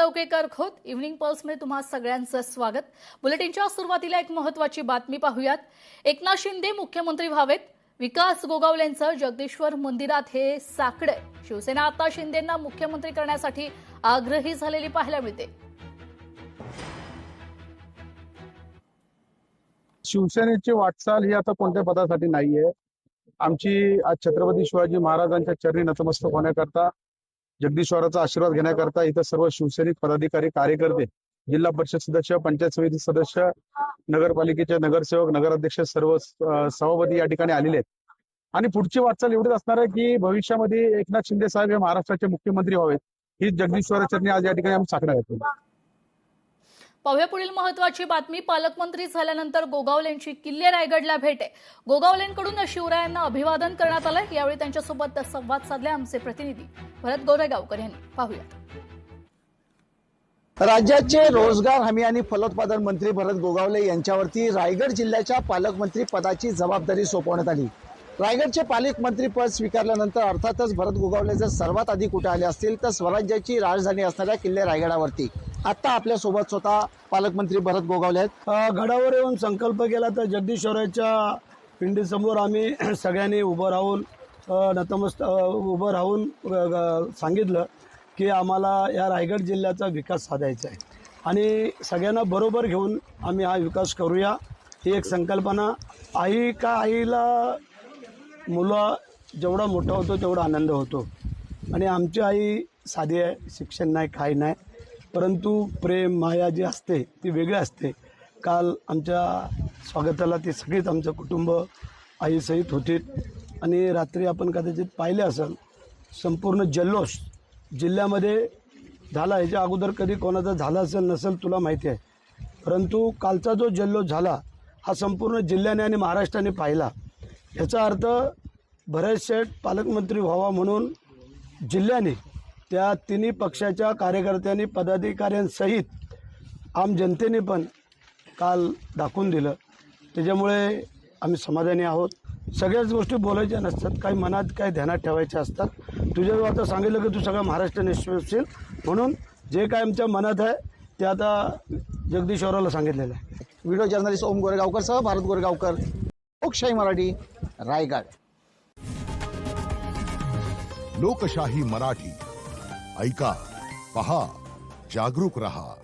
Chaukekar Khot evening पल्समध्ये तुम्हा सगळ्यांचं स्वागत। बुलेटिनच्या सुरुवातीला एक महत्त्वाची बातमी पाहूयात। एकनाथ शिंदे मुख्यमंत्री व्हावेत, विकास गोगावलेंचं जगदीश्वर मंदिरात हे साकडे। शिवसेना आता शिंदेंना मुख्यमंत्री करण्यासाठी आग्रही झालेली पाहायला मिळते। शिवसेनेची वाटचाल ही आता कोणत्या पदासाठी नाहीये। आमची आज छत्रपती शिवाजी महाराजांच्या चरणी नतमस्तक होण्याकरता, जगदीश्वराचा आशीर्वाद घेण्याकरता इथं सर्व शिवसैनिक पदाधिकारी, कार्यकर्ते, जिल्हा परिषद सदस्य, पंचायत समिती सदस्य, नगरपालिकेचे नगरसेवक, नगराध्यक्ष, सर्व सभापती या ठिकाणी आलेले आहेत। आणि पुढची वाटचाल एवढीच असणार आहे की भविष्यामध्ये एकनाथ शिंदे साहेब हे महाराष्ट्राचे मुख्यमंत्री व्हावेत, ही जगदीश्वराच्या चरणी आज या ठिकाणी आम्ही साकडा घातली। पाहूया पुढील महत्त्वाची बातमी। पालकमंत्री झाल्यानंतर गोगावलेंची किल्ले रायगडला भेट आहे। गोगावलेंकडून शिवरायांना अभिवादन करण्यात आलं। यावेळी त्यांच्यासोबत संवाद साधले आमचे प्रतिनिधी भरत गोरेगावकर यांनी। पाहूयात। राज्याचे रोजगार हमी आणि फलोत्पादन मंत्री भरत गोगावले यांच्यावरती रायगड जिल्ह्याच्या पालकमंत्री पदाची जबाबदारी सोपवण्यात आली। रायगडचे पालकमंत्री पद स्वीकारल्यानंतर अर्थातच भरत गोगावले जर सर्वात आधी कुठे आले असतील तर स्वराज्याची राजधानी असणाऱ्या किल्ले रायगडावरती। आता आपल्या सोबत स्वतः पालकमंत्री भरत गोगावले आहेत। गडावर येऊन संकल्प केला तर जगदीश्वराच्या पिंडीसमोर आम्ही सगळ्यांनी उभं राहून सांगितलं की आम्हाला या रायगड जिल्ह्याचा विकास साधायचा आहे आणि सगळ्यांना बरोबर घेऊन आम्ही हा विकास करूया, ही एक संकल्पना। आईला मुलं जेवढा मोठा होतो तेवढा आनंद होतो आणि आमची आई साधी आहे, शिक्षण नाही, काही नाही, परंतु प्रेम माया जी असते ती वेगळी असते। काल आमच्या स्वागताला ती सगळीच आमचं कुटुंब आईसहित होती आणि रात्री आपण कदाचित पाहिले असेल संपूर्ण जल्लोष जिल्ह्यामध्ये झाला। ह्याच्या अगोदर कधी कोणाचा झाला असेल नसेल तुला माहिती आहे, परंतु कालचा जो जल्लोष झाला हा संपूर्ण जिल्ह्याने आणि महाराष्ट्राने पाहिला। याचा अर्थ भरत शेठ पालकमंत्री व्हावा म्हणून जिल्ह्याने त्या तिन्ही पक्षाच्या कार्यकर्त्यांनी, पदाधिकाऱ्यांसहित आम जनतेने पण काल दाखवून दिलं। त्याच्यामुळे आम्ही समाधानी आहोत। सगळ्याच गोष्टी बोलायच्या नसतात, काही मनात काही ध्यानात ठेवायच्या असतात। तुझ्या आता सांगितलं की तू सगळं महाराष्ट्र निश्चित, म्हणून जे काय आमच्या मनात आहे ते आता जगदीश्वराला सांगितलेलं आहे। व्हिडिओ जर्नलिस्ट ओम गोरेगावकर सह भारत गोरेगावकर, लोकशाही मराठी, रायगड। लोकशाही मराठी, ऐका, पहा, जागरूक रहा।